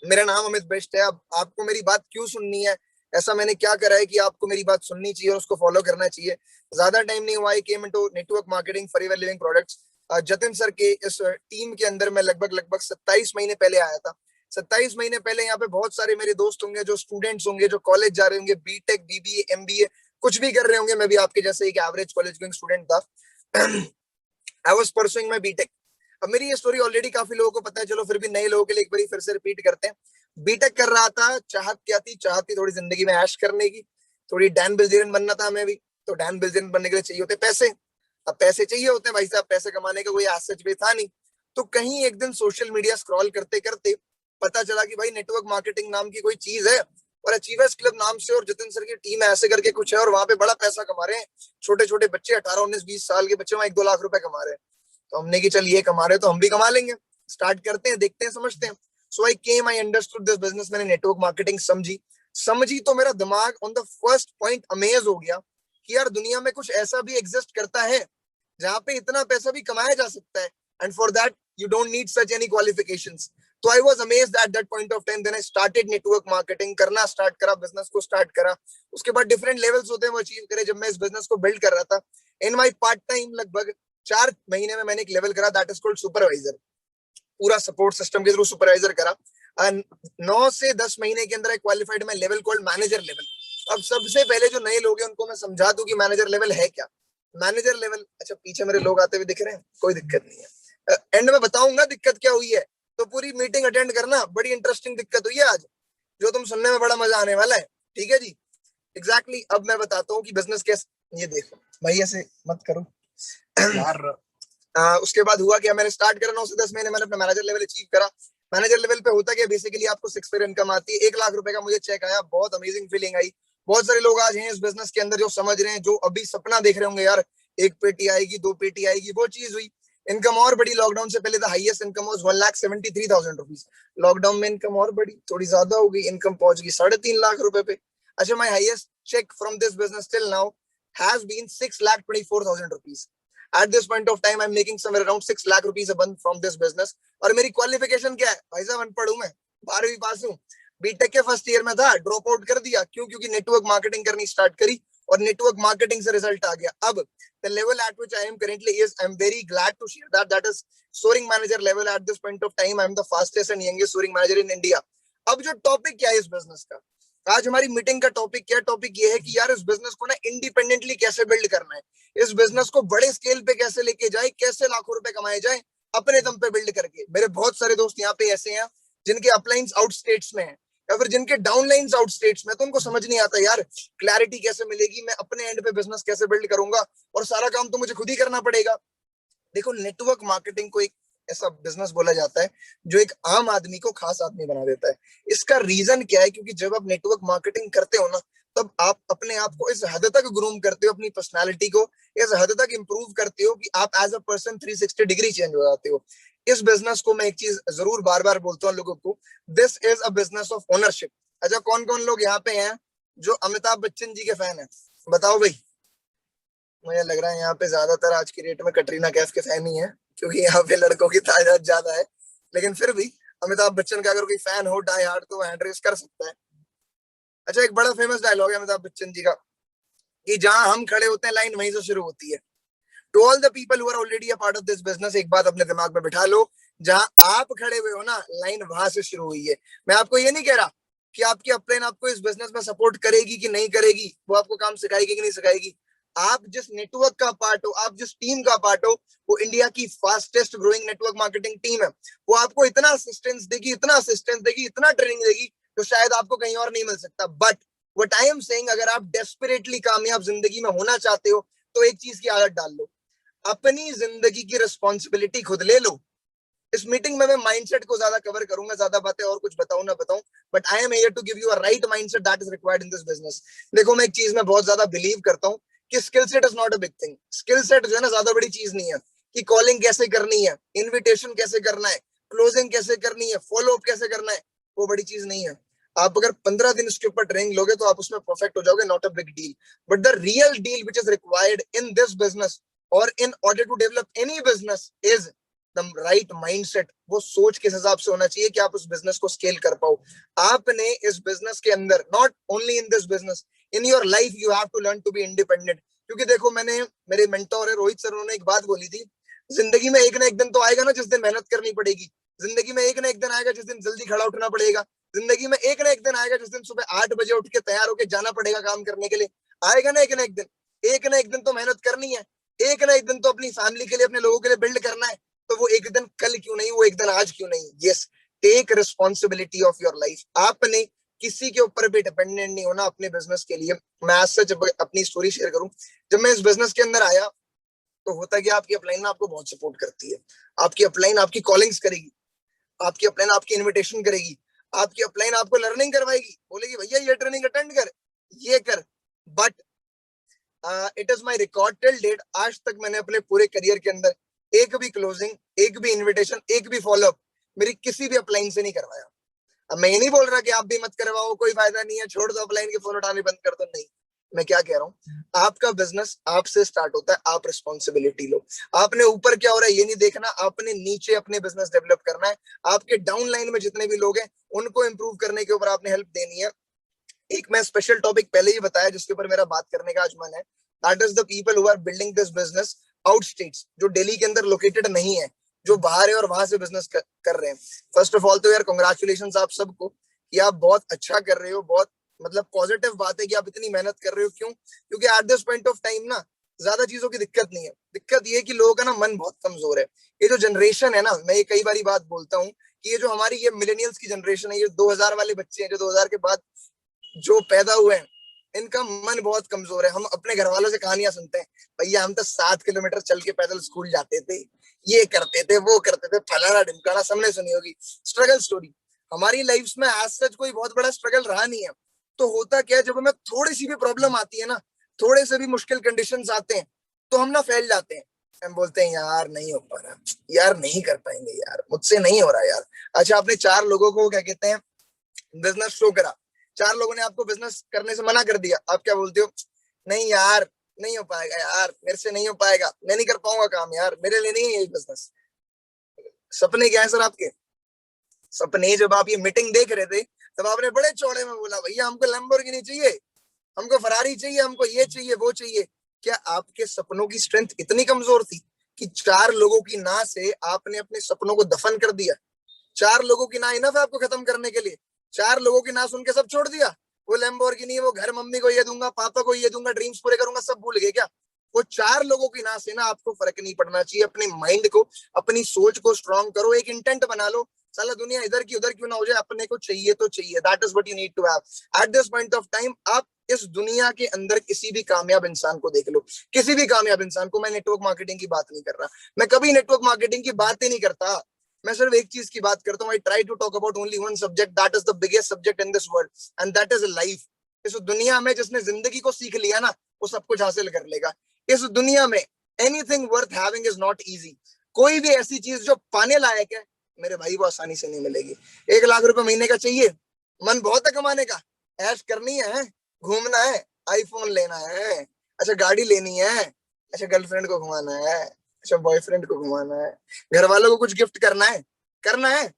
मेरा नाम अमित बिष्ट है। अब आपको मेरी बात क्यों सुननी है? ऐसा मैंने क्या करा है कि आपको मेरी बात सुननी चाहिए और उसको फॉलो करना चाहिए? ज्यादा टाइम नहीं हुआ, I came into network marketing Forever Living Products. Jatin sir के इस टीम के अंदर मैं लगभग लगभग 27 महीने पहले आया था। 27 महीने पहले यहाँ पे बहुत सारे मेरे दोस्त होंगे, जो स्टूडेंट्स होंगे, जो कॉलेज जा रहे होंगे, बीटेक, बीबीए, एमबीए, कुछ भी कर रहे होंगे। मैं भी आपके जैसे एक एवरेज कॉलेज गोइंग स्टूडेंट था। I was pursuing my BTech. अब मेरी ये स्टोरी ऑलरेडी काफी लोगों को पता है, चलो फिर भी नए लोगों के लिए एक बार फिर से रिपीट करते हैं। बीटेक कर रहा था, चाहत क्या थी? चाहत थी थोड़ी जिंदगी में ऐश करने की, थोड़ी डैन बिल्जेरियन बनना था हमें भी। तो डैन बिल्जेरियन बनने के लिए चाहिए होते पैसे। अब पैसे चाहिए होते हैं भाई साहब, पैसे कमाने का कोई एसेट भी था नहीं। तो कहीं एक दिन सोशल मीडिया स्क्रॉल करते करते पता चला कि भाई नेटवर्क मार्केटिंग नाम की कोई चीज है, और अचीवर्स क्लब नाम से और जतिन सर की टीम ऐसे करके कुछ है, और वहां पे बड़ा पैसा कमा रहे हैं। छोटे छोटे बच्चे, 18 19 20 साल के बच्चे वहां 1 2 लाख रुपए कमा रहे हैं। तो हमने कि चल ये कमा रहे तो हम भी कमा लेंगे, स्टार्ट करते हैं, देखते हैं, समझते हैं। सो आई केम, आई अंडरस्टूड दिस बिजनेस। मैंने नेटवर्क मार्केटिंग समझी। समझी तो मेरा दिमाग on the first point amaze हो गया कि यार दुनिया में कुछ ऐसा भी एग्जिस्ट करता है जहां पे इतना पैसा भी कमाया जा सकता है, and for that you don't need such any qualifications. तो I was amazed at that point of time. Then I started network marketing करना स्टार्ट करा, बिजनेस को स्टार्ट करा। उसके बाद डिफरेंट लेवल्स होते हैं वो अचीव करे। जब मैं इस बिजनेस को बिल्ड कर रहा था इन माई पार्ट टाइम, लगभग 4 महीने में मैंने एक लेवल करा, दैट इज कॉल्ड सुपरवाइजर। पूरा सपोर्ट सिस्टम के थ्रू सुपरवाइजर करा। 9 से 10 महीने के अंदर आई qualified my level called manager level. अब सबसे पहले जो नए लोग हैं उनको मैं समझा दूं कि मैनेजर लेवल है क्या। मैनेजर लेवल, अच्छा पीछे मेरे लोग आते हुए दिख रहे हैं, कोई दिक्कत नहीं है, एंड में बताऊंगा दिक्कत क्या हुई है। तो पूरी मीटिंग अटेंड करना, बड़ी इंटरेस्टिंग दिक्कत हुई है आज, जो तुम सुनने में बड़ा मजा आने वाला है। ठीक है जी, एग्जैक्टली अब मैं बताता हूँ कि बिजनेस कैसे। ये देखो भाई, ऐसे मत करो यार। उसके बाद हुआ क्या, मैंने स्टार्ट करा 9 से 10 महीने, मैंने अपना मैनेजर लेवल अचीव करा। मैनेजर लेवल पे होता क्या, बेसिकली आपको 6 फिगर इनकम आती है। 1 लाख रुपए का मुझे चेक आया, बहुत अमेजिंग फीलिंग आई। बहुत सारे लोग आज हैं इस बिजनेस के अंदर जो समझ रहे हैं, जो अभी सपना देख रहे होंगे यार, 1 पेटी आएगी 2 पेटी आएगी, वो चीज हुई। इनकम और बड़ी, लॉकडाउन से पहले the highest income was 1,73,000 rupees. Lockdown में इनकम और बड़ी, थोड़ी ज्यादा हो गई, इनकम पहुंच गई 3.5 लाख रुपए पे। अच्छा, my highest cheque from this business till now has been 6,24,000 rupees. At this point of time, I'm making somewhere around 6 lakh rupees a month from this business. और मेरी क्वालिफिकेशन क्या है भाई साहब? अनपढ़ हूं मैं, 12वीं पास हूँ। बीटेक के फर्स्ट ईयर में था, ड्रॉप आउट कर दिया। क्यों? क्योंकि नेटवर्क मार्केटिंग करनी स्टार्ट करी और नेटवर्क मार्केटिंग से रिजल्ट आ गया। अब the level at which I am currently is, I'm very glad to share that that is soaring manager level at this point of time. I'm the fastest and youngest soaring manager in India. अब जो topic क्या है इस business का, आज हमारी meeting का topic क्या है? टॉपिक ये है कि यार इस बिजनेस को ना इंडिपेंडेंटली कैसे बिल्ड करना है, इस बिजनेस को बड़े स्केल पे कैसे लेके जाए, कैसे लाखों रुपए कमाए जाए अपने दम पे बिल्ड करके। मेरे बहुत सारे दोस्त यहाँ पे ऐसे हैं जिनके अपलाइंस आउट स्टेट्स में है, या फिर जिनके डाउनलाइंस आउट स्टेट्स में, तो उनको समझ नहीं आता यार क्लैरिटी कैसे मिलेगी, मैं अपने एंड पे बिजनेस कैसे बिल्ड करूंगा, और सारा काम तो मुझे खुद ही करना पड़ेगा। देखो, नेटवर्क मार्केटिंग को एक ऐसा बिजनेस बोला जाता है जो एक आम आदमी को खास आदमी बना देता है। इसका रीजन क्या है? क्योंकि जब आप नेटवर्क मार्केटिंग करते हो ना, तब आप अपने आप को इस हद तक ग्रूम करते हो, अपनी पर्सनालिटी को इस हद तक इंप्रूव करते हो कि आप as a person 360 degree change हो जाते हो। इस बिजनेस को मैं एक चीज जरूर बार बार बोलता हूँ लोगों को, this is a business of ownership. अच्छा, कौन कौन लोग यहाँ पे हैं जो अमिताभ बच्चन जी के फैन है? बताओ भाई। मुझे लग रहा है यहाँ पे ज्यादातर आज की डेट में कटरीना कैफ के फैन ही है, क्योंकि यहाँ पे लड़कों की तादाद ज्यादा है। लेकिन फिर भी अमिताभ बच्चन का अगर कोई फैन हो डाई हार्ड, तो वो एड्रेस कर सकता है। अच्छा, एक बड़ा फेमस डायलॉग है अमिताभ बच्चन जी का कि जहां हम खड़े होते हैं लाइन वहीं से शुरू होती है। To all the people who are already a part of this business, एक बात अपने दिमाग में बिठा लो, जहां आप खड़े हुए हो ना, लाइन वहां से शुरू हुई है। मैं आपको ये नहीं कह रहा कि आपकी अपलाइन आपको इस बिजनेस में सपोर्ट करेगी कि नहीं करेगी, वो आपको काम सिखाएगी कि नहीं सिखाएगी। आप जिस नेटवर्क का पार्ट हो, आप जिस टीम का पार्ट हो, वो इंडिया की fastest growing network marketing team है। वो आपको इतना असिस्टेंस देगी, इतना असिस्टेंस देगी, इतना ट्रेनिंग देगी, जो शायद आपको कहीं और नहीं मिल सकता। But what I am saying, अगर आप डेस्परेटली कामयाब जिंदगी में होना चाहते हो, तो एक चीज की आदत डाल लो, अपनी जिंदगी की रिस्पॉन्सिबिलिटी खुद ले लो। इस मीटिंग में मैं माइंडसेट को ज्यादा कवर करूंगा, ज्यादा बातें और कुछ बताऊं ना बताऊं, but I am here to give you a right mindset that is required in this business. देखो, मैं एक चीज में बहुत ज्यादा बिलीव करता हूँ कि skill set is not a big thing. Skill set जो है ना, ज्यादा बड़ी चीज नहीं है कि कॉलिंग कैसे करनी है, इन्विटेशन कैसे करना है, क्लोजिंग कैसे करनी है, फॉलो अप कैसे करना है, वो बड़ी चीज नहीं है। आप अगर 15 दिन उसके ऊपर ट्रेनिंग लोगे तो आप उसमें परफेक्ट हो जाओगे, not a big deal. But the real deal which is required in this business और in order to develop any business is the right mindset, वो सोच किस हिसाब से होना चाहिए कि आप उस बिजनेस को स्केल कर पाओ। आपने इस बिजनेस के अंदर, not only in this business, in your life you have to learn to be independent. क्योंकि देखो, मैंने, मेरे मेंटोर है रोहित सर, उन्होंने एक बात बोली थी, जिंदगी में एक ना एक दिन तो आएगा ना जिस दिन मेहनत करनी पड़ेगी। जिंदगी में एक ना एक दिन आएगा जिस दिन जल्दी खड़ा उठना पड़ेगा। जिंदगी में एक ना एक दिन आएगा जिस दिन सुबह 8 बजे उठ के तैयार होके जाना पड़ेगा काम करने के लिए। आएगा ना एक ना एक दिन। एक ना एक दिन तो मेहनत करनी है। एक ना एक दिन तो अपनी फैमिली के लिए, अपने लोगों के लिए बिल्ड करना है। तो वो एक दिन कल क्यों नहीं, वो एक दिन आज क्यों नहीं। Yes, take responsibility of your life. आपने किसी के ऊपर भी डिपेंडेंट नहीं होना अपने बिजनेस के लिए। मैं आज सच अपनी स्टोरी शेयर करूं, जब मैं इस बिजनेस के अंदर आया तो होता कि आपकी अपलाइन आपको बहुत सपोर्ट करती है। आपकी अपलाइन आपकी कॉलिंग्स करेगी, आपकी अपलाइन आपकी इनविटेशन करेगी, आपकी अपलाइन आपको लर्निंग करवाएगी, बोलेगी भैया ये ट्रेनिंग अटेंड कर, ये कर। But it is my record till date, आज तक मैंने अपने पूरे करियर के अंदर एक भी क्लोजिंग, एक भी इन्विटेशन, एक भी फॉलोअप मेरी किसी भी अपलाइन से नहीं करवाया। अब मैं ये नहीं बोल रहा कि आप भी मत करवाओ, कोई फायदा नहीं है, छोड़ दो, अपलाइन के फोन उठाने बंद कर दो, नहीं। मैं क्या कह रहा हूँ, आपका बिजनेस आपसे स्टार्ट होता है, आप रिस्पॉन्सिबिलिटी लो। आपने ऊपर क्या हो रहा है ये नहीं देखना, आपने नीचे अपने बिजनेस डेवलप करना है। आपके डाउन लाइन में जितने भी लोग हैं उनको इंप्रूव करने के ऊपर आपने हेल्प देनी है। एक मैं स्पेशल टॉपिक पहले ही बताया जिसके ऊपर मेरा बात करने का आज मन है, that is the people who are building this business out states, जो दिल्ली के अंदर लोकेटेड नहीं है, जो बाहर है और वहां से बिजनेस कर रहे हैं। फर्स्ट ऑफ ऑल तो यार कॉन्ग्रेचुलेशन आप सबको कि आप बहुत अच्छा कर रहे हो। बहुत मतलब पॉजिटिव बात है कि आप इतनी मेहनत कर रहे हो। क्यों? क्योंकि eight this point of time ना ज्यादा चीजों की दिक्कत नहीं है। दिक्कत ये है कि लोगों का ना मन बहुत कमजोर है। ये जो जनरेशन है ना, मैं ये कई बारी बात बोलता हूँ कि ये जो हमारी ये मिलेनियल्स की जनरेशन है, ये 2000 वाले बच्चे हैं जो 2000 के बाद जो पैदा हुए हैं, इनका मन बहुत कमजोर है। हम अपने घर वालों से कहानियां सुनते हैं, भैया हम तो 7 किलोमीटर चल के पैदल स्कूल जाते थे, ये करते थे, वो करते थे, फलाना ढिमकाना, सबने सुनी होगी स्ट्रगल स्टोरी। हमारी लाइफ में आज सच कोई बहुत बड़ा स्ट्रगल रहा नहीं है। तो होता क्या है, जब हमें थोड़ी सी भी प्रॉब्लम आती है ना, थोड़े से भी मुश्किल कंडीशंस आते हैं, तो हम ना फैल जाते हैं। हम बोलते हैं यार नहीं हो पा रहा, यार नहीं कर पाएंगे, यार मुझसे नहीं हो रहा यार। अच्छा, आपने 4 लोगों को क्या कहते हैं बिजनेस शो करा, 4 लोगों ने आपको बिजनेस करने से मना कर दिया, आप क्या बोलते हो? नहीं यार नहीं हो पाएगा, यार मेरे से नहीं हो पाएगा, मैं नहीं कर पाऊंगा काम, यार मेरे लिए नहीं है ये बिजनेस। सपने क्या है सर आपके? सपने, जब आप ये मीटिंग देख रहे थे तब आपने बड़े चौड़े में बोला भैया हमको लैम्बोर्गिनी चाहिए, हमको फरारी चाहिए, हमको ये चाहिए, वो चाहिए। क्या आपके सपनों की स्ट्रेंथ इतनी कमजोर थी कि 4 लोगों की ना से आपने अपने सपनों को दफन कर दिया? 4 लोगों की ना इनफ है आपको खत्म करने के लिए? 4 लोगों की ना सुन के सब छोड़ दिया? वो लैम्बोर्गिनी, वो घर मम्मी को ये दूंगा, पापा को ये दूंगा, ड्रीम्स पूरे करूंगा, सब भूल गए क्या? वो 4 लोगों की ना से ना आपको फर्क नहीं पड़ना चाहिए। अपने माइंड को, अपनी सोच को स्ट्रांग करो, एक इंटेंट बना लो, साला दुनिया इधर की उधर क्यों ना हो जाए, अपने को चाहिए तो चाहिए। That is what you need to have at this point of time. आप इस दुनिया के अंदर किसी भी कामयाब इंसान को देख लो, किसी भी कामयाब इंसान को, मैं नेटवर्क मार्केटिंग की बात नहीं कर रहा, मैं कभी नेटवर्क मार्केटिंग की बात ही नहीं करता, मैं सिर्फ एक चीज की बात करता हूँ। I try to talk about only one subject, that is the biggest subject in this world, and that is life. इस दुनिया में जिसने जिंदगी को सीख लिया ना, वो सब कुछ हासिल कर लेगा। इस दुनिया में anything worth having is not easy. कोई भी ऐसी चीज जो पाने लायक है मेरे भाई, वो आसानी से नहीं मिलेगी। 1 लाख रुपए महीने का चाहिए, मन बहुत है कमाने का, ऐश करनी है, घूमना है, आईफोन लेना है, अच्छा गाड़ी लेनी है, अच्छा गर्लफ्रेंड को घुमाना है, अच्छा बॉयफ्रेंड को घुमाना है, घर वालों को कुछ गिफ्ट करना है, करना है,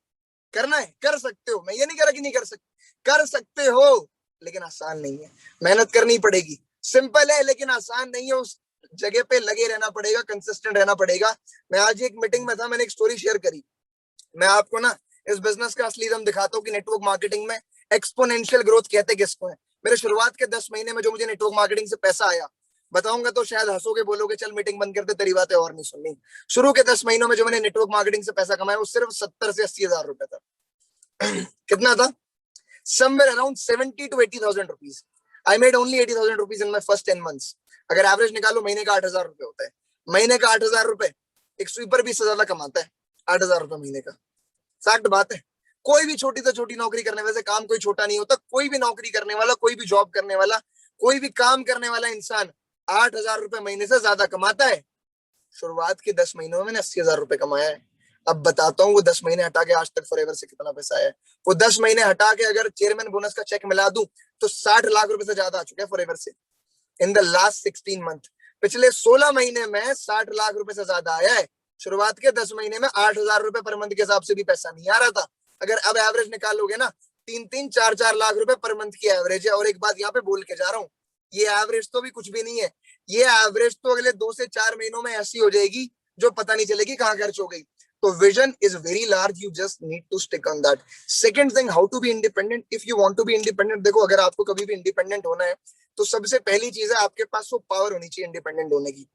करना है, कर सकते हो। मैं ये नहीं कह रहा कि नहीं कर सकते, कर सकते हो, लेकिन आसान नहीं है। मेहनत करनी पड़ेगी। सिंपल है लेकिन आसान नहीं है। उस जगह पे लगे रहना पड़ेगा, कंसिस्टेंट रहना पड़ेगा। मैं आज एक मीटिंग में था, मैंने एक स्टोरी शेयर करी। मैं आपको ना इस बिजनेस का असली दम दिखाता हूँ कि नेटवर्क मार्केटिंग में एक्सपोनेंशियल ग्रोथ कहते किसको है। मेरे शुरुआत के 10 महीने में जो मुझे नेटवर्क मार्केटिंग से पैसा आया, बताऊंगा तो शायद हंसोगे, बोलोगे चल मीटिंग बंद करते, तेरी बातें और नहीं सुननी। शुरू के 10 महीनों में जो मैंने नेटवर्क मार्केटिंग से पैसा कमाया वो सिर्फ 70 से 80 हजार रुपए था। कितना था? somewhere around 70 to 80,000 rupees. I made only 80,000 rupees in my first 10 months. अगर एवरेज निकालो महीने का 8,000 रुपए होता है। महीने का 8,000 रुपए, एक स्वीपर भी इससे ज्यादा कमाता है 8,000 रुपए महीने का। फैक्ट बात है। कोई भी छोटी से छोटी नौकरी करने, वैसे काम कोई छोटा नहीं होता, कोई भी नौकरी करने वाला, कोई भी जॉब करने वाला, कोई भी काम करने वाला इंसान 8,000 रुपए महीने से ज्यादा कमाता है। शुरुआत के 10 महीनों में मैंने 80,000 रुपए कमाया है। अब बताता हूँ वो 10 महीने हटा के आज तक फॉरएवर से कितना पैसा आया है। वो 10 महीने हटा के अगर चेयरमैन बोनस का चेक मिला दूं तो 60 लाख रुपए से ज्यादा आ चुके हैं फॉरएवर से इन द लास्ट 16 मंथ। पिछले 16 महीने में 60 लाख रुपए से ज्यादा आया है। शुरुआत के 10 महीने में 8,000 रुपए पर मंथ के हिसाब से भी पैसा नहीं आ रहा था। अगर अब एवरेज निकालोगे ना, 3-3, 4-4 लाख रुपए पर मंथ की एवरेज है। और एक बात यहाँ पे बोल के जा रहा हूँ, ये एवरेज तो भी कुछ भी नहीं है। ये एवरेज तो अगले 2 से 4 महीनों में ऐसी हो जाएगी जो पता नहीं चलेगी कहाँ खर्च हो गई। तो vision is very large, you just need to stick on that. Second thing, how to be independent. If you want to be independent, देखो अगर आपको कभी भी इंडिपेंडेंट होना है तो सबसे पहली चीज है आपके पास वो पावर होनी चाहिए इंडिपेंडेंट होने की।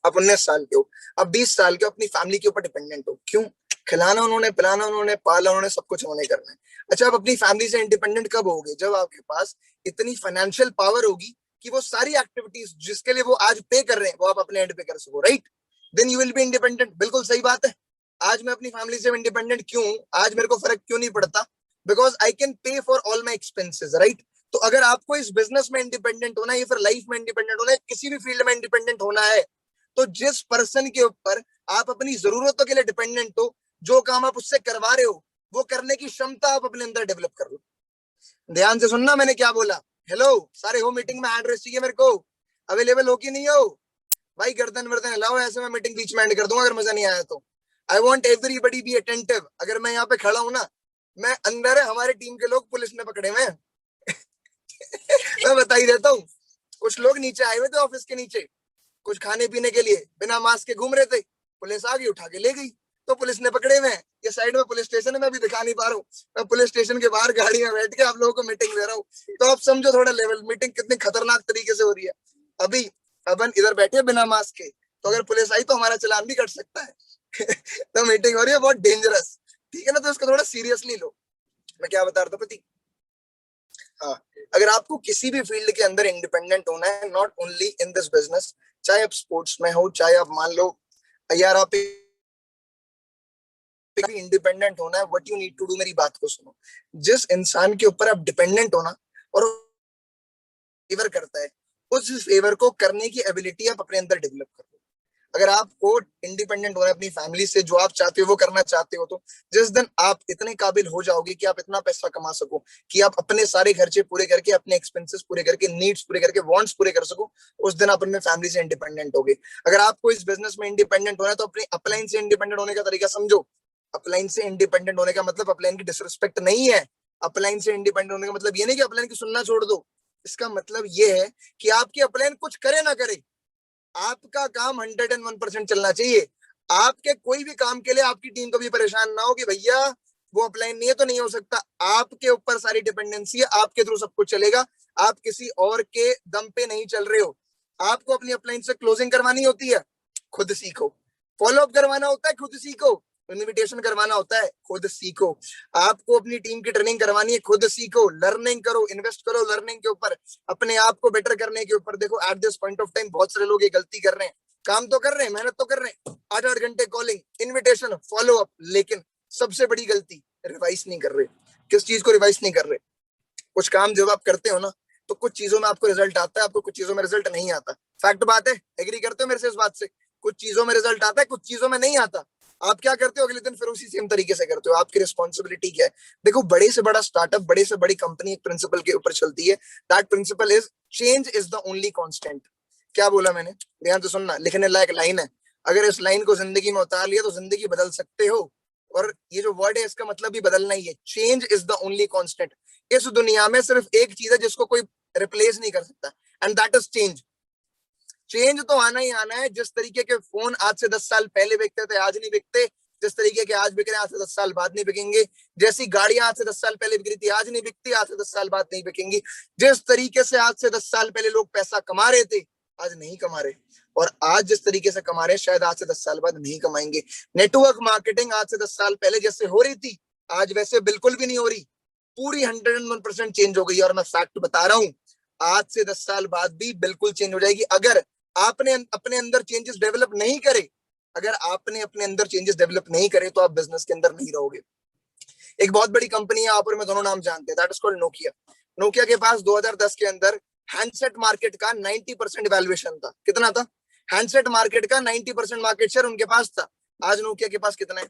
अब 19 साल के हो, अब 20 साल के हो, अपनी फैमिली के ऊपर डिपेंडेंट हो। क्यों? खिलाना उन्होंने, पिलाना उन्होंने, पाला उन्होंने, सब कुछ उन्होंने करना है। अच्छा, आप अपनी फैमिली से इंडिपेंडेंट कब होगे? जब आपके पास इतनी फाइनेंशियल पावर होगी कि वो सारी एक्टिविटीज जिसके लिए वो आज पे कर रहे हैं वो आप अपने एंड पे कर सको, right? Then you will be independent. बिल्कुल सही बात है। आज मैं अपनी फैमिली से इंडिपेंडेंट क्यों हूं? आज मेरे को फर्क क्यों नहीं पड़ता? Because I can pay for all my expenses, right? तो अगर आपको इस बिजनेस में इंडिपेंडेंट होना है या फिर लाइफ में इंडिपेंडेंट होना है, किसी भी फील्ड में इंडिपेंडेंट होना है, तो जिस पर्सन के ऊपर आप अपनी जरूरतों के लिए डिपेंडेंट हो, जो काम आप उससे करवा रहे हो, वो करने की क्षमता आप अपने अंदर डेवलप कर लो। ध्यान से सुनना मैंने क्या बोला। हेलो सारे हो, मीटिंग में एड्रेस चाहिए मेरे को, अवेलेबल हो कि नहीं हो? भाई गर्दन वर्दन हिलाओ, ऐसे मैं मीटिंग बीच में एंड कर दूंगा अगर मजा नहीं आया तो। I want everybody be attentive. अगर मैं यहाँ पे खड़ा हूं ना, मैं अंदर है, हमारे टीम के लोग पुलिस ने पकड़े हुए मैं बता ही देता हूँ। कुछ लोग नीचे आए हुए थे ऑफिस के नीचे, कुछ खाने पीने के लिए बिना मास्क के घूम रहे थे। पुलिस आ गई, उठा के ले गई, तो पुलिस ने पकड़े हुए हैं। ये साइड में पुलिस स्टेशन है, मैं भी दिखा नहीं पा रहा हूँ। मैं पुलिस स्टेशन के बाहर गाड़ी में बैठ के आप लोगों को मीटिंग दे रहा हूँ। तो आप समझो थोड़ा लेवल, मीटिंग कितनी खतरनाक तरीके से हो रही है। अभी अपन इधर बैठे बिना मास्क के, तो अगर पुलिस आई तो हमारा चलान भी कट सकता है तो मीटिंग हो रही है बहुत डेंजरस, ठीक है ना? तो इसको थोड़ा सीरियसली लो। मैं क्या बता रहा था पति? हाँ, अगर आपको किसी भी फील्ड के अंदर इंडिपेंडेंट होना है, not only in this business, चाहे आप स्पोर्ट्स में हो, चाहे आप मान लो यार आप इंडिपेंडेंट होना है, what you need to do, मेरी बात को सुनो। जिस इंसान के ऊपर आप डिपेंडेंट होना और फेवर करता है, उस फेवर को करने की एबिलिटी आप अपने अंदर डेवलप कर लो। अगर आपको इंडिपेंडेंट होना है अपनी फैमिली से, जो आप चाहते हो वो करना चाहते हो, तो जिस दिन आप इतने काबिल हो जाओगे कि आप इतना पैसा कमा सको कि आप अपने सारे खर्चे पूरे करके, अपने एक्सपेंसेस पूरे करके, नीड्स पूरे करके, वांट्स पूरे कर सको, उस दिन आप अपने फैमिली से इंडिपेंडेंट होगे। अगर आपको इस बिजनेस में इंडिपेंडेंट होना है तो अपनी अपलाइन से इंडिपेंडेंट होने का तरीका समझो। अपलाइन से इंडिपेंडेंट होने का मतलब अपलाइन की डिसरिस्पेक्ट नहीं है। अपलाइन से इंडिपेंडेंट होने का मतलब ये नहीं कि अपलाइन की सुनना छोड़ दो। इसका मतलब ये है कि आपकी अपलाइन कुछ करे ना करे, आपका काम 101% चलना चाहिए। आपके कोई भी काम के लिए आपकी टीम को भी परेशान ना हो कि भैया वो अपलाइन नहीं है तो नहीं हो सकता। आपके ऊपर सारी डिपेंडेंसी है, आपके थ्रू सब कुछ चलेगा। आप किसी और के दम पे नहीं चल रहे हो। आपको अपनी अपलाइन से क्लोजिंग करवानी होती है, खुद सीखो। फॉलो अप करवाना होता है, खुद सीखो। इन्विटेशन करवाना होता है, खुद सीखो। आपको अपनी टीम की ट्रेनिंग करवानी है, खुद सीखो। लर्निंग करो, इन्वेस्ट करो लर्निंग के ऊपर, अपने आप को बेटर करने के ऊपर। देखो eight this point of time बहुत सारे लोग ये गलती कर रहे हैं। काम तो कर रहे हैं, मेहनत तो कर रहे हैं, 8-8 घंटे कॉलिंग, इन्विटेशन, फॉलो अप, लेकिन सबसे बड़ी गलती, रिवाइज नहीं कर रहे। किस चीज को रिवाइज नहीं कर रहे? कुछ काम जब आप करते हो ना, तो कुछ चीजों में आपको रिजल्ट आता है, आपको कुछ चीजों में रिजल्ट नहीं आता। फैक्ट बात है, एग्री करते हो मेरे से इस बात से? कुछ चीजों में रिजल्ट आता है, कुछ चीजों में नहीं आता। आप क्या करते हो? अगले दिन फिर उसी सेम तरीके से करते हो। आपकी रिस्पॉन्सिबिलिटी क्या है? देखो, बड़े से बड़ा स्टार्टअप, बड़े से बड़ी कंपनी एक प्रिंसिपल के ऊपर चलती है। That principle is change is the only constant. क्या बोला मैंने? ध्यान से सुनना, लिखने लायक लाइन है। अगर इस लाइन को जिंदगी में उतार लिया तो जिंदगी बदल सकते हो। और ये जो वर्ड है इसका मतलब भी बदलना ही है। Change is the only constant. इस दुनिया में सिर्फ एक चीज है जिसको कोई रिप्लेस नहीं कर सकता, and that is change. Change तो आना ही आना है। जिस तरीके के फोन आज से 10 साल पहले बिकते थे, आज नहीं बिकते। जिस तरीके के आज बिक रहे हैं, आज से 10 साल बाद नहीं बिकेंगे। जैसी गाड़ियां आज से 10 साल पहले बिक रही थी, आज नहीं बिकती, आज से 10 साल बाद नहीं बिकेंगी। जिस तरीके से आज से 10 साल पहले लोग पैसा कमा रहे थे, आज नहीं कमा रहे। और आज जिस तरीके से कमा रहे हैं, शायद आज से 10 साल बाद नहीं कमाएंगे। नेटवर्क मार्केटिंग आज से 10 साल पहले जैसे हो रही थी, आज वैसे बिल्कुल भी नहीं हो रही। पूरी 101% चेंज हो गई है। और मैं फैक्ट बता रहा हूँ, आज से 10 साल बाद भी बिल्कुल चेंज हो जाएगी। अगर आपने अपने अंदर चेंजेस डेवलप नहीं करे, अगर आपने अपने अंदर चेंजेस डेवलप नहीं करे, तो आप बिजनेस के अंदर नहीं रहोगे। एक बहुत बड़ी कंपनी है, आप और मैं दोनों नाम जानते हैं, that is called Nokia. Nokia के पास 2010 के अंदर हैंडसेट मार्केट का 90% वैल्यूएशन था। कितना था? हैंडसेट मार्केट का 90% मार्केट शेयर उनके पास था। आज नोकिया के पास कितना है?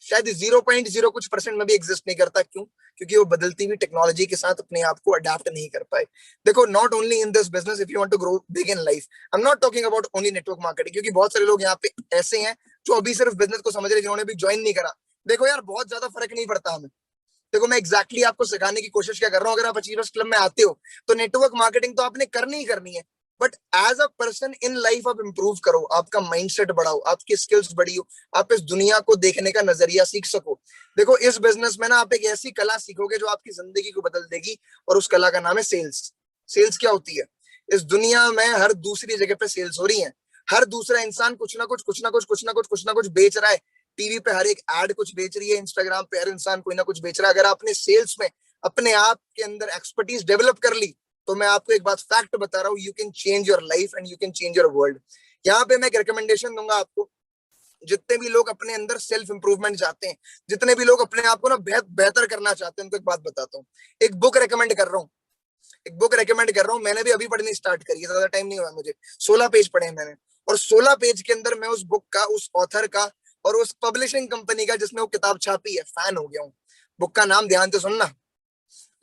शायद 0.0 कुछ परसेंट में भी एग्जिस्ट नहीं करता। क्यों? क्योंकि वो बदलती हुई टेक्नोलॉजी के साथ अपने आप को अडेप्ट नहीं कर पाए। देखो, not only in this business, if you want to grow big in life, I am not talking about only network marketing, क्योंकि बहुत सारे लोग यहाँ पे ऐसे हैं जो अभी सिर्फ बिजनेस को समझ रहे, जिन्होंने भी ज्वाइन नहीं करा, देखो यार बहुत ज्यादा फर्क नहीं पड़ता हमें। देखो मैं एग्जैक्टली आपको सिखाने की कोशिश क्या कर रहा हूँ, अगर आप अचीवर्स क्लब में आते हो तो नेटवर्क मार्केटिंग तो आपने करनी ही करनी है, but as a person in life आप इंप्रूव करो, आपका माइंडसेट बढ़ाओ, आपकी स्किल्स बढ़ी हो, आप इस दुनिया को देखने का नजरिया सीख सको। देखो इस बिजनेस में ना आप एक ऐसी कला सीखोगे जो आपकी जिंदगी को बदल देगी, और उस कला का नाम है सेल्स। सेल्स क्या होती है? इस दुनिया में हर दूसरी जगह पे सेल्स हो रही है, हर दूसरा इंसान कुछ ना कुछ कुछ ना कुछ कुछ ना कुछ कुछ ना कुछ बेच रहा है। टीवी पे हर एक एड कुछ बेच रही है, इंस्टाग्राम पे हर इंसान कोई ना कुछ बेच रहा है। अगर आपने सेल्स में अपने आप के अंदर एक्सपर्टीज डेवलप कर ली, तो मैं आपको एक बात फैक्ट बता रहा हूँ, you can change your life and you can change your world. यहाँ पे मैं एक रिकमेंडेशन दूंगा आपको, जितने भी लोग अपने अंदर सेल्फ इंप्रूवमेंट चाहते हैं, जितने भी लोग अपने आप को ना बेहतर करना चाहते हैं, उनको एक बात बताता हूँ, एक बुक रेकमेंड कर रहा हूँ, एक बुक रेकमेंड कर रहा हूँ। मैंने भी अभी पढ़नी स्टार्ट करी है, ज्यादा टाइम नहीं हुआ मुझे, 16 पेज पढ़े हैं मैंने, और 16 पेज के अंदर मैं उस बुक का, उस ऑथर का और उस पब्लिशिंग कंपनी का जिसने वो किताब छापी है फैन हो गया हूँ। बुक का नाम ध्यान से सुनना,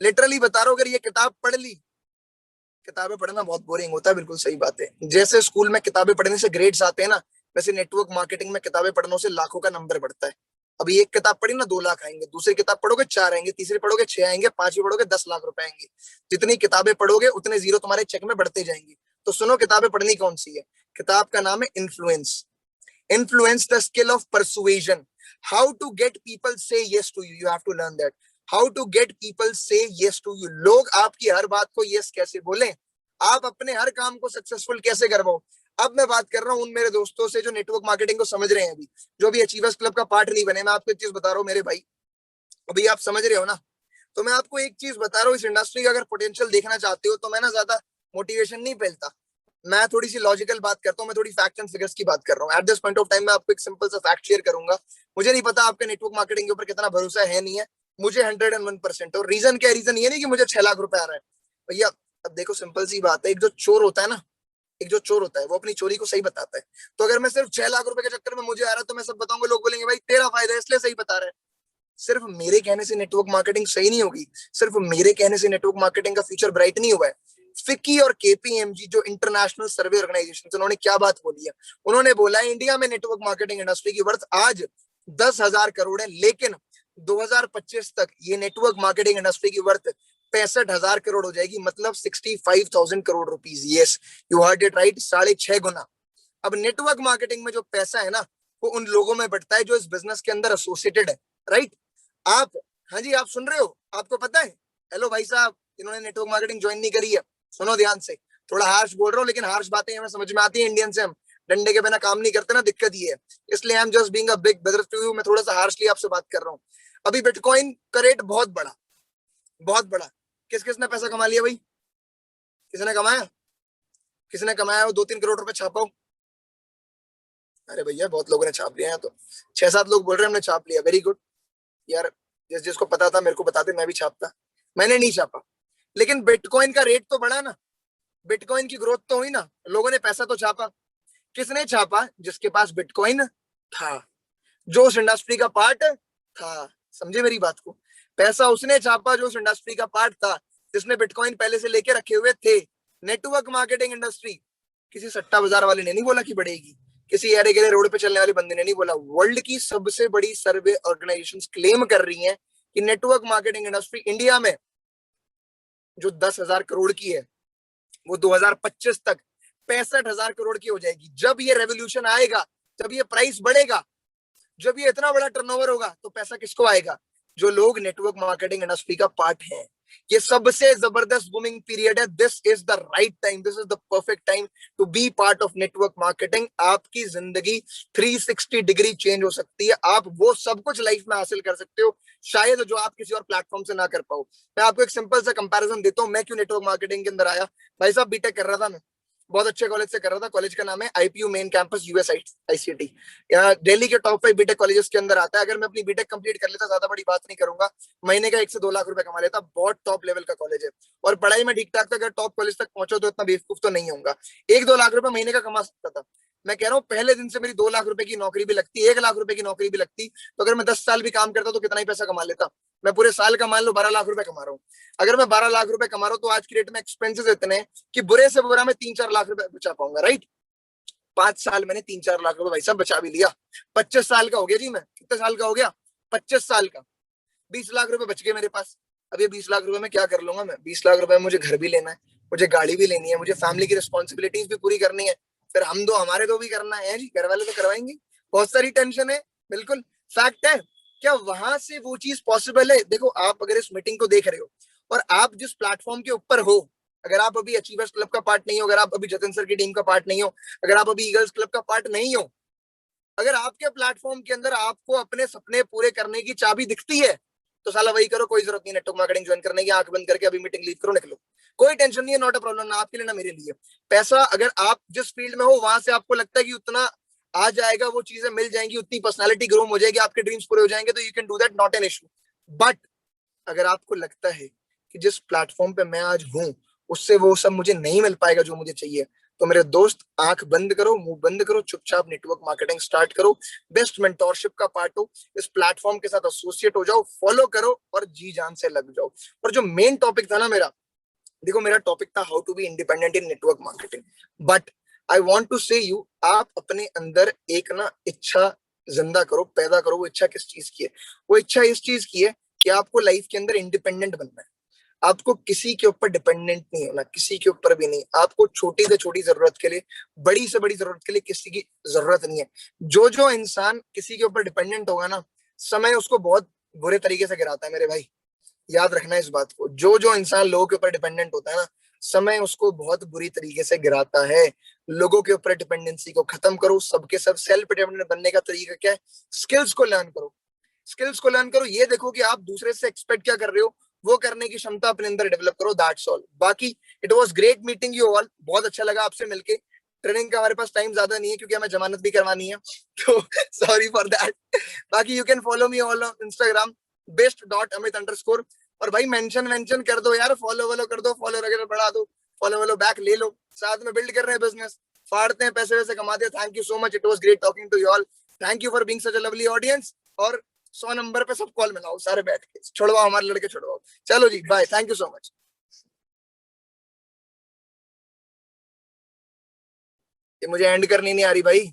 लिटरली बता रहा हूँ, अगर ये किताब पढ़ ली, किताबें पढ़ना बहुत बोरिंग होता है, बिल्कुल सही बात है, जैसे स्कूल में किताबें पढ़ने से ग्रेड्स आते हैं ना, वैसे नेटवर्क मार्केटिंग में किताबें पढ़ने से लाखों का नंबर बढ़ता है। अभी एक किताब पढ़ी ना 2 लाख आएंगे, दूसरी किताब पढ़ोगे 4 आएंगे, तीसरी पढ़ोगे 6 आएंगे, पांचवी पढ़ोगे 10 लाख रुपए आएंगे। जितनी किताबें पढ़ोगे उतने जीरो तुम्हारे चेक में बढ़ते जाएंगे। तो सुनो किताबें पढ़नी कौन सी है, किताब का नाम है influence. Influence the skill of persuasion. How to get people say yes to you. You have to learn that. How to get people say yes to you. लोग आपकी हर बात को yes कैसे बोलें, आप अपने हर काम को सक्सेसफुल कैसे करवाओ। अब मैं बात कर रहा हूँ उन मेरे दोस्तों से जो नेटवर्क मार्केटिंग को समझ रहे हैं, अभी जो भी अचीवर्स क्लब का पार्ट नहीं बने। मैं आपको एक चीज बता रहा हूँ मेरे भाई, अभी आप समझ रहे हो ना, तो मैं आपको एक चीज बता रहा हूँ, इस इंडस्ट्री का अगर पोटेंशियल देखना चाहते हो तो मैं ना ज्यादा मोटिवेशन नहीं फैलता, मैं थोड़ी सी लॉजिकल बात करता हूँ, मैं थोड़ी फैक्ट एंड फिगर्स की बात कर रहा हूँ। Eight this point of time मैं आपको एक सिंपल सा फैक्ट शेयर करूंगा, मुझे नहीं पता आपके नेटवर्क मार्केटिंग के ऊपर कितना भरोसा है नहीं है, मुझे 101%। और रीजन क्या है? रीजन ये नहीं कि मुझे 6 लाख रुपए आ रहा है भैया। अब देखो सिंपल सी बात है, एक जो चोर होता है ना, एक जो चोर होता है वो अपनी चोरी को सही बताता है। तो अगर मैं सिर्फ 6 लाख रुपए के चक्कर में मुझे आ रहा है तो मैं सब बताऊंगा, लोग बोलेंगे भाई तेरा फायदा है इसलिए सही बता रहा है। सिर्फ मेरे कहने से नेटवर्क मार्केटिंग सही नहीं होगी, सिर्फ मेरे कहने से नेटवर्क मार्केटिंग का फ्यूचर ब्राइट नहीं हुआ है। फिक्की और केपीएमजी जो इंटरनेशनल सर्वे ऑर्गेनाइजेशन, उन्होंने क्या बात बोली है? उन्होंने बोला है इंडिया में नेटवर्क मार्केटिंग इंडस्ट्री की वर्थ आज 10,000 करोड़ है, लेकिन 2025 तक ये नेटवर्क मार्केटिंग इंडस्ट्री की वर्थ 65,000 करोड़ हो जाएगी, मतलब 65,000 crore rupees. Yes, you heard it right, 6.5 गुना। अब नेटवर्क मार्केटिंग में जो पैसा है ना, वो उन लोगों में बढ़ता है जो इस बिजनेस के अंदर एसोसिएटेड है, राइट? आप, हाँ जी आप सुन रहे हो, आपको पता है? हेलो भाई साहब, इन्होंने नेटवर्क मार्केटिंग ज्वाइन नहीं करी है, सुनो ध्यान से, थोड़ा हार्श बोल रहा हूँ लेकिन हार्श बातें हमें समझ में आती है, इंडियन से हम डंडे के बिना काम नहीं करते ना, दिक्कत ये है, इसलिए I am just being a big brother to you, मैं थोड़ा सा हार्शली आपसे बात कर रहा हूँ। अभी बिटकॉइन का रेट बहुत बड़ा, बहुत बड़ा, किस किसने पैसा कमा लिया भाई? किसने कमाया? किसने कमाया? वो 2-3 करोड़ रुपए छापा। अरे भैया बहुत लोगों ने छाप लिया है, तो 6-7 लोग बोल रहे हैं हमने छाप लिया, वेरी गुड यार, जिसको पता था मेरे को बताते, मैं भी छापता। मैंने नहीं छापा, लेकिन बिटकॉइन का रेट तो बढ़ा ना, बिटकॉइन की ग्रोथ तो हुई ना, लोगों ने पैसा तो छापा। किसने छापा? जिसके पास बिटकॉइन था, जो उस इंडस्ट्री का पार्ट था। समझे मेरी बात को? पैसा उसने छापा जो उस इंडस्ट्री का पार्ट था, जिसने बिटकॉइन पहले से लेके रखे हुए थे। नेटवर्क मार्केटिंग इंडस्ट्री किसी सट्टा बाजार वाले ने नहीं बोला कि बढ़ेगी, किसी अरे गरे रोड पे चलने वाले बंदे ने नहीं बोला, वर्ल्ड की सबसे बड़ी सर्वे ऑर्गेनाइजेशन क्लेम कर रही हैं कि नेटवर्क मार्केटिंग इंडस्ट्री इंडिया में जो 10,000 करोड़ की है, वो 2025 तक 65,000 करोड़ की हो जाएगी। जब ये रेवोल्यूशन आएगा, जब ये प्राइस बढ़ेगा, जब ये इतना बड़ा टर्नओवर होगा, तो पैसा किसको आएगा? जो लोग नेटवर्क मार्केटिंग इंडस्ट्री का पार्ट है। ये सबसे जबरदस्त बूमिंग पीरियड है, this is the right time, this is the perfect time to be part of network marketing. आपकी जिंदगी 360 डिग्री चेंज हो सकती है, आप वो सब कुछ लाइफ में हासिल कर सकते हो शायद जो आप किसी और प्लेटफॉर्म से ना कर पाओ। मैं आपको एक सिंपल सा कंपैरिजन देता हूँ, मैं क्यों नेटवर्क मार्केटिंग के अंदर आया। भाई साहब बीटेक कर रहा था मैं, बहुत अच्छे कॉलेज से कर रहा था, कॉलेज का नाम है IPU main campus US ICT, यहाँ दिल्ली के टॉप 5 बीटेक कॉलेजेस के अंदर आता है। अगर मैं अपनी बीटेक कंप्लीट कर लेता, ज्यादा बड़ी बात नहीं करूंगा, महीने का 1 से 2 लाख रुपए कमा लेता, बहुत टॉप लेवल का कॉलेज है, और पढ़ाई में ठीक ठाक था, अगर टॉप कॉलेज तक पहुंचो तो इतना बेवकूफ तो नहीं होगा, 1-2 लाख रुपए महीने का कमा सकता था। मैं कह रहा हूँ पहले दिन से मेरी 2 लाख रुपए की नौकरी भी लगती, 1 लाख रुपए की नौकरी भी लगती, तो अगर मैं 10 साल भी काम करता तो कितना ही पैसा कमा लेता। मैं पूरे साल का मान लो 12 लाख रुपए कमा रहा हूँ, अगर मैं 12 लाख रुपए कमा रहा हूँ तो आज की डेट में एक्सपेंसेस इतने कि बुरे से बुरा मैं 3-4 लाख रुपए बचा पाऊंगा, राइट? 5 साल मैंने 3-4 लाख रुपए भाई साहब बचा भी लिया। 25 साल का हो गया जी मैं। कितने साल का हो गया? 25 साल का। 20 लाख रुपए बच गए मेरे पास। अब ये 20 लाख रुपए में क्या कर लूंगा मैं? 20 लाख रुपए में मुझे घर भी लेना है, मुझे गाड़ी भी लेनी है, मुझे फैमिली की रिस्पॉन्सिबिलिटीज भी पूरी करनी है, फिर हम दो हमारे दो भी करना है जी, घर वाले तो करवाएंगे। बहुत सारी टेंशन है। बिल्कुल फैक्ट है। क्या वहां से वो चीज पॉसिबल है? देखो, आप अगर इस मीटिंग को देख रहे हो और आप जिस प्लेटफॉर्म के ऊपर हो, अगर आप अभी अचीवर्स क्लब का पार्ट नहीं हो, अगर आप अभी जतन सर की टीम का पार्ट नहीं हो, अगर आप अभी ईगल्स क्लब का पार्ट नहीं हो, अगर आपके प्लेटफॉर्म के अंदर आपको अपने सपने पूरे करने की चाबी दिखती है, तो साला वही करो। कोई जरूरत नहीं नेटवर्क मार्केटिंग ज्वाइन करने की। आंख बंद करके अभी मीटिंग लीव करो, निकलो। कोई टेंशन नहीं है, नॉट अ प्रॉब्लम, ना आपके लिए ना मेरे लिए। पैसा अगर आप जिस फील्ड में हो वहां से आपको लगता है कि उतना आ जाएगा, वो चीजें मिल जाएंगी, उतनी पर्सनैलिटी ग्रो हो जाएगी, आपके ड्रीम्स पूरे हो जाएंगे, तो you can do that, not an issue. But अगर आपको लगता है कि जिस प्लेटफॉर्म पे मैं आज हूं उससे वो सब मुझे नहीं मिल पाएगा जो मुझे चाहिए, तो मेरे दोस्त आंख बंद करो, मुंह बंद करो, चुपचाप नेटवर्क मार्केटिंग स्टार्ट करो। बेस्ट मेंटोरशिप का पार्ट हो, इस प्लेटफॉर्म के साथ एसोसिएट हो जाओ, फॉलो करो और जी जान से लग जाओ। और जो मेन टॉपिक था ना मेरा, देखो मेरा टॉपिक था how to be independent in network marketing. But I want to say you, आप अपने अंदर एक ना इच्छा जिंदा करो, पैदा करो। वो इच्छा किस चीज की है? वो इच्छा इस चीज की है कि आपको लाइफ के अंदर इंडिपेंडेंट बनना है। आपको किसी के ऊपर डिपेंडेंट नहीं होना, किसी के ऊपर भी नहीं। आपको छोटी से छोटी जरूरत के लिए, बड़ी से बड़ी जरूरत के लिए किसी की जरूरत नहीं है। जो जो इंसान किसी के ऊपर डिपेंडेंट होगा ना, समय उसको बहुत बुरे तरीके से गिराता है मेरे भाई। याद रखना इस बात को। जो जो इंसान लोगों के ऊपर डिपेंडेंट होता है ना, समय उसको बहुत बुरी तरीके से गिराता है। लोगों के ऊपर डिपेंडेंसी को खत्म करो। सबके सब सेल्फ डिपेंडेंट बनने का तरीका क्या है? स्किल्स को लर्न करो। स्किल्स को लर्न करो। ये देखो कि आप दूसरे से एक्सपेक्ट क्या कर रहे हो, वो करने की क्षमता अपने अंदर डेवलप करो। That's all. बाकी it was great meeting you all. बहुत अच्छा लगा आपसे मिलके। ट्रेनिंग का हमारे पास टाइम ज्यादा नहीं है क्योंकि हमें जमानत भी करवानी है, तो सॉरी फॉर दैट। बाकी you can follow me all on Instagram, best.amit_। और भाई मेंशन वेंशन कर दो यार, फॉलो वॉलो कर दो, फॉलो वगैरह बढ़ा दो, फॉलो वॉलो बैक ले लो। साथ में बिल्ड कर रहे हैं बिजनेस, फाड़ते हैं, पैसे वैसे कमाते हैं। Thank you so much, it was great talking to you all. Thank you for being such a lovely audience. और 100 नंबर पे सब कॉल मिलाओ, सारे बैठ के छुड़वाओ, हमारे लड़के छुड़वाओ। चलो जी, bye, thank you so much. ये मुझे एंड करनी नहीं आ रही भाई।